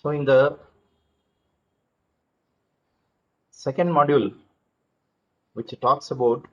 So in the second module, which talks about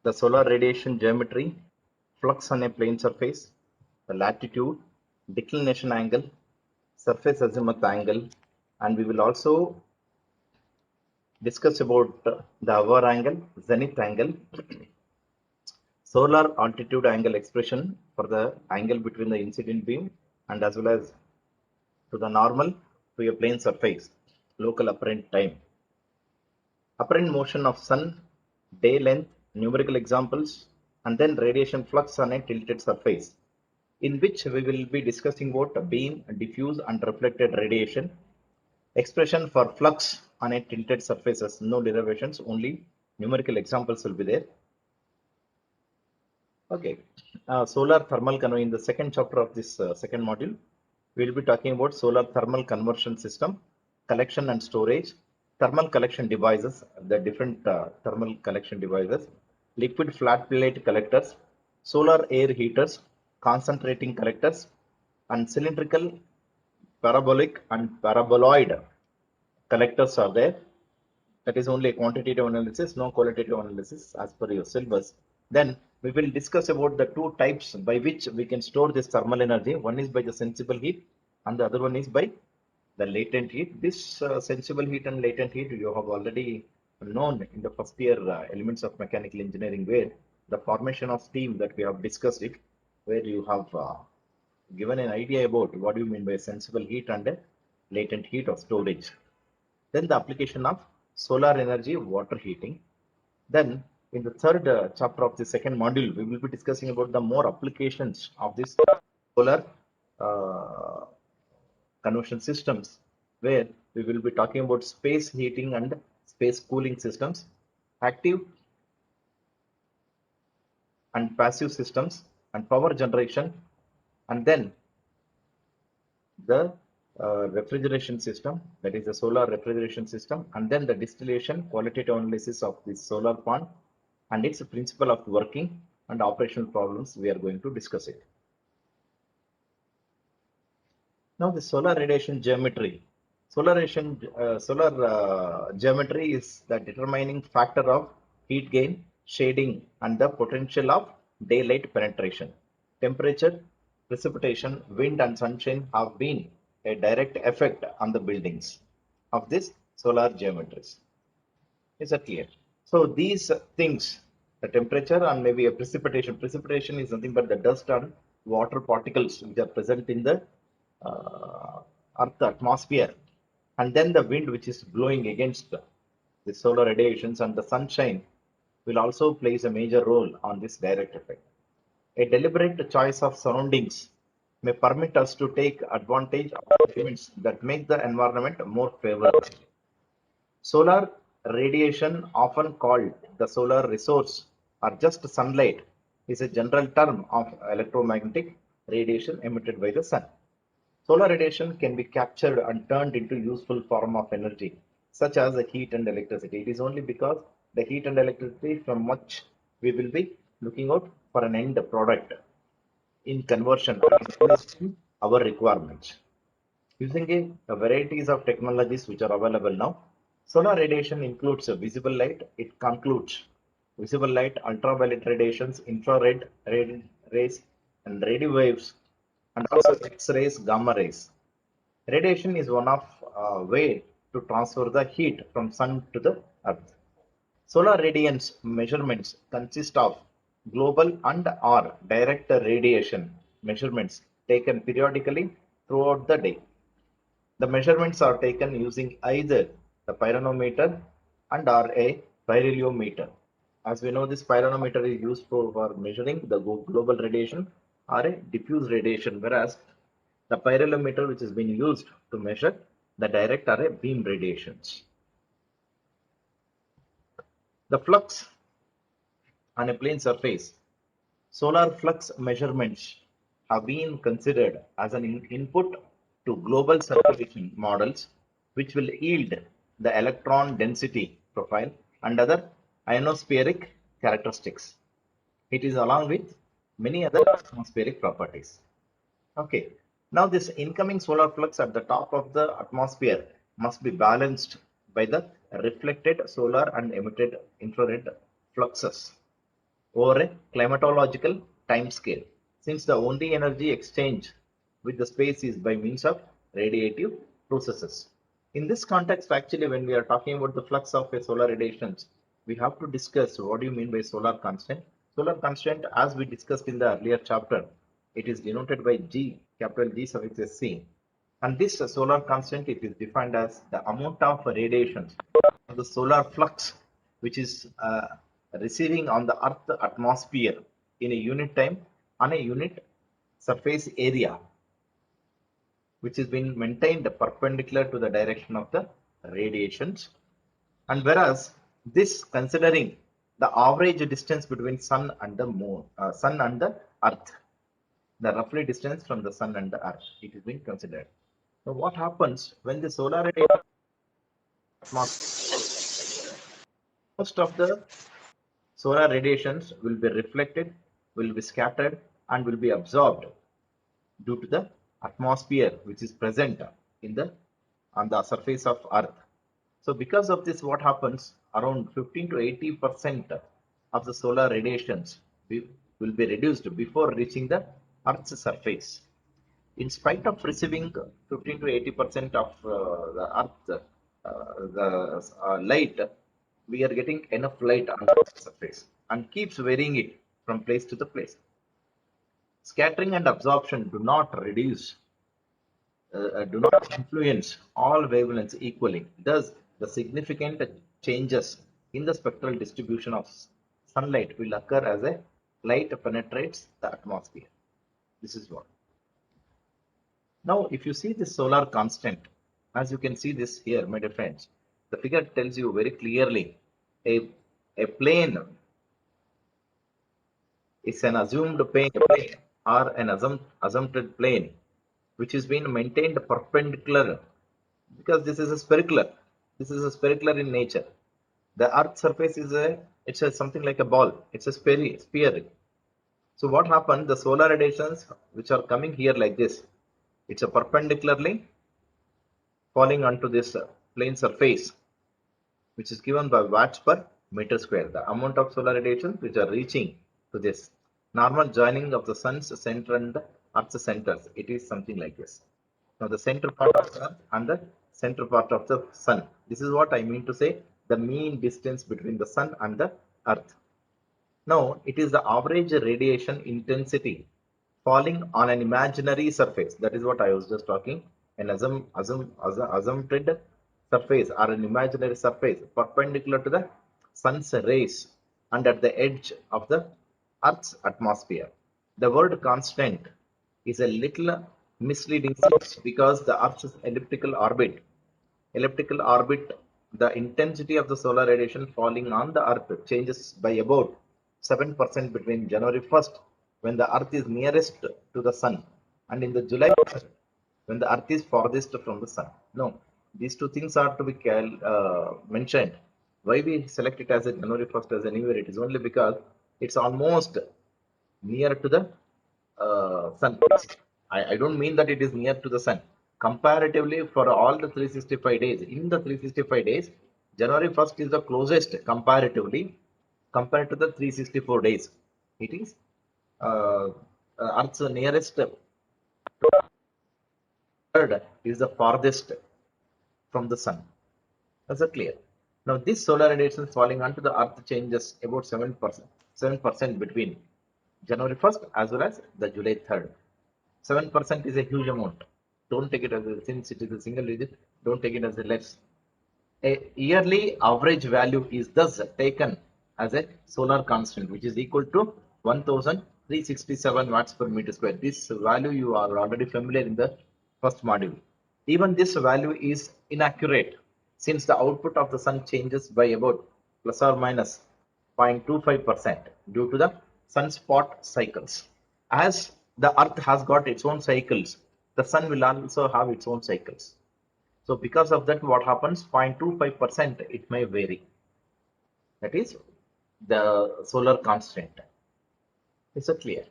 the solar radiation geometry, flux on a plane surface, the latitude, declination angle, surface azimuth angle, and we will also discuss about the hour angle, zenith angle, solar altitude angle expression for the angle between the incident beam and as well as to the normal to a plane surface, local apparent time. Apparent motion of sun, day length, numerical examples, and then radiation flux on a tilted surface, in which we will be discussing about beam, diffuse, and reflected radiation. Expression for flux on a tilted surfaces, no derivations, only numerical examples will be there. Okay, solar thermal conversion. In the second chapter of this second module, we will be talking about solar thermal conversion system, collection and storage, thermal collection devices, the different thermal collection devices, liquid flat plate collectors, solar air heaters, concentrating collectors, and cylindrical, parabolic, and paraboloid collectors are there. That is only a quantitative analysis, no qualitative analysis as per your syllabus. Then we will discuss about the two types by which we can store this thermal energy. One is by the sensible heat and the other one is by the latent heat. This sensible heat and latent heat you have already known in the first year elements of mechanical engineering, where the formation of steam that we have discussed it, where you have given an idea about what do you mean by sensible heat and latent heat of storage. Then the application of solar energy water heating. Then in the third chapter of the second module, we will be discussing about the more applications of this solar uh, conversion systems, where we will be talking about space heating and space cooling systems, active and passive systems, and power generation, and then the refrigeration system, that is the solar refrigeration system, and then the distillation qualitative analysis of the solar pond and its principle of working and operational problems. We are going to discuss it. Now the solar radiation geometry. Solar geometry is the determining factor of heat gain, shading, and the potential of daylight penetration. Temperature, precipitation, wind, and sunshine have been a direct effect on the buildings of this solar geometries. Is that clear? So these things, the temperature and maybe a precipitation. Precipitation is nothing but the dust and water particles which are present in the uh, Earth atmosphere, and then the wind which is blowing against the solar radiations, and the sunshine will also plays a major role on this direct effect. A deliberate choice of surroundings may permit us to take advantage of elements that make the environment more favorable. Solar radiation, often called the solar resource or just sunlight, is a general term of electromagnetic radiation emitted by the sun. Solar radiation can be captured and turned into useful form of energy, such as the heat and electricity. It is only because the heat and electricity from which we will be looking out for an end product in conversion in our requirements. Using a varieties of technologies which are available now, solar radiation includes a visible light. It concludes visible light, ultraviolet radiations, infrared rays, and radio waves, and also X-rays, gamma rays. Radiation is one of way to transfer the heat from sun to the earth. Solar radiance measurements consist of global and or direct radiation measurements taken periodically throughout the day. The measurements are taken using either the pyranometer and or a pyrheliometer. As we know, this pyranometer is used for measuring the global radiation or a diffuse radiation, whereas the pyrheliometer, which is being used to measure the direct or a beam radiations. The flux on a plane surface. Solar flux measurements have been considered as an input to global circulation models, which will yield the electron density profile and other ionospheric characteristics. It is along with many other atmospheric properties. Okay. Now this incoming solar flux at the top of the atmosphere must be balanced by the reflected solar and emitted infrared fluxes over a climatological timescale, since the only energy exchange with the space is by means of radiative processes. In this context, actually, when we are talking about the flux of a solar radiations, we have to discuss what do you mean by solar constant. Solar constant, as we discussed in the earlier chapter, it is denoted by G, capital G suffix C. And this solar constant, it is defined as the amount of radiations of the solar flux which is receiving on the Earth atmosphere in a unit time on a unit surface area, which is being maintained perpendicular to the direction of the radiations. And whereas this considering the average distance between sun and the moon, sun and the earth, the roughly distance from the sun and the earth, it is being considered. Now, what happens when the solar radiation atmosphere, most of the solar radiations will be reflected, will be scattered, and will be absorbed due to the atmosphere which is present in the on the surface of Earth. So because of this, what happens? Around 15 to 80% of the solar radiations will be reduced before reaching the Earth's surface. In spite of receiving 15 to 80% of the Earth light, we are getting enough light on the surface and keeps varying it from place to the place. Scattering and absorption do not influence all wavelengths equally. Thus, the significant changes in the spectral distribution of sunlight will occur as a light penetrates the atmosphere. This is what. Now, if you see the solar constant, as you can see this here, my dear friends, the figure tells you very clearly a, a plane is an assumed plane or an assumed plane which is being maintained perpendicular because this is a spherical. This is a spherical in nature. The Earth surface is something like a ball. It's a sphere. So what happened? The solar radiations which are coming here like this, it's a perpendicularly falling onto this plane surface, which is given by watts per meter square. The amount of solar radiations which are reaching to this normal joining of the sun's center and the Earth's centers. It is something like this. Now the center part of the Earth and the center part of the sun. This is what I mean to say the mean distance between the sun and the Earth. Now it is the average radiation intensity falling on an imaginary surface. That is what I was just talking. An assumed surface or an imaginary surface perpendicular to the sun's rays and at the edge of the Earth's atmosphere. The word constant is a little misleading because the Earth's elliptical orbit, the intensity of the solar radiation falling on the Earth changes by about 7% between January 1st, when the Earth is nearest to the Sun, and in the July 1st, when the Earth is farthest from the Sun. No, these two things are to be mentioned. Why we select it as a January 1st as a new year? It is only because it's almost near to the sun. I don't mean that it is near to the sun. Comparatively, for all the 365 days, in the 365 days, January 1st is the closest comparatively compared to the 364 days. It is uh, Earth's nearest third is the farthest from the sun. That's a clear. Now, this solar radiation falling onto the Earth changes about 7% between January 1st as well as the July 3rd. 7% is a huge amount. Don't take it as a, since it is a single digit, don't take it as a less. A yearly average value is thus taken as a solar constant, which is equal to 1367 watts per meter square. This value you are already familiar in the first module. Even this value is inaccurate since the output of the sun changes by about plus or minus 0.25% due to the sunspot cycles. As the earth has got its own cycles, the sun will also have its own cycles. So because of that, what happens? 0.25% it may vary. That is the solar constant. Is it clear?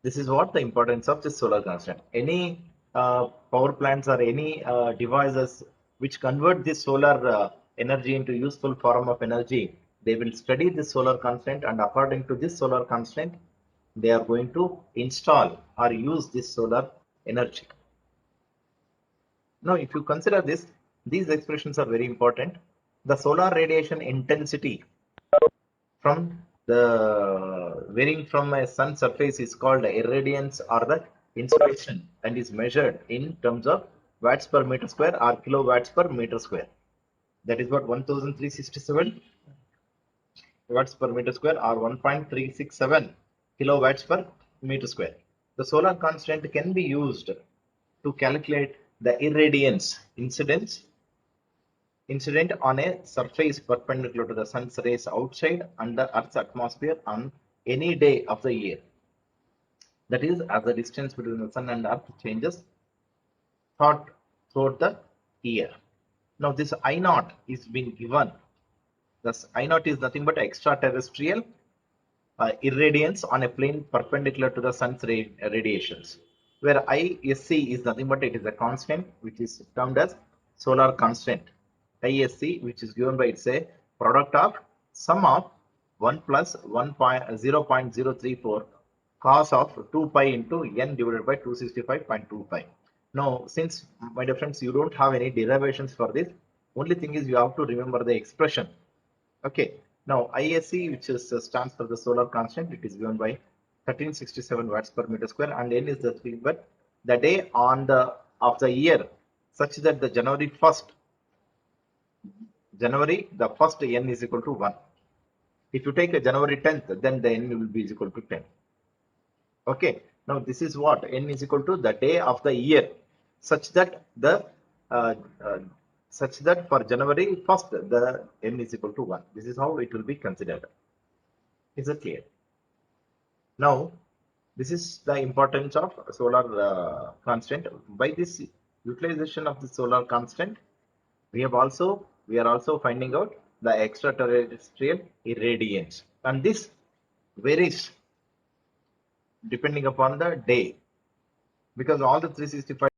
This is what the importance of this solar constant. Any power plants or any devices which convert this solar energy into useful form of energy, they will study this solar constant, and according to this solar constant, they are going to install or use this solar energy. Now, if you consider this, these expressions are very important. The solar radiation intensity from the varying from a sun surface is called irradiance or the insolation, and is measured in terms of watts per meter square or kilowatts per meter square. That is what 1367 watts per meter square or 1.367 kilowatts per meter square. The solar constant can be used to calculate the irradiance incident on a surface perpendicular to the sun's rays outside and the Earth's atmosphere on any day of the year. That is, as the distance between the sun and Earth changes throughout the year. Now, this I naught is being given. Thus, I naught is nothing but extraterrestrial irradiance on a plane perpendicular to the sun's radiations, where ISC is nothing but it is a constant which is termed as solar constant. ISC, which is given by it's a product of sum of 1 plus 0.034 cos of 2 pi into n divided by 265.25. Now, since my dear friends, you don't have any derivations for this, only thing is you have to remember the expression. Okay, now ISC, which is stands for the solar constant, it is given by 1367 watts per meter square, and n is the thing, but the day on the of the year such that the January the first n is equal to 1. If you take a January 10th, then the n will be equal to 10. Okay, now this is what n is equal to the day of the year such that the uh, uh, such that for January 1st the n is equal to 1. This is how it will be considered. Is it clear? Now, this is the importance of solar constant. By this utilization of the solar constant, we are also finding out the extraterrestrial irradiance, and this varies depending upon the day, because all the 365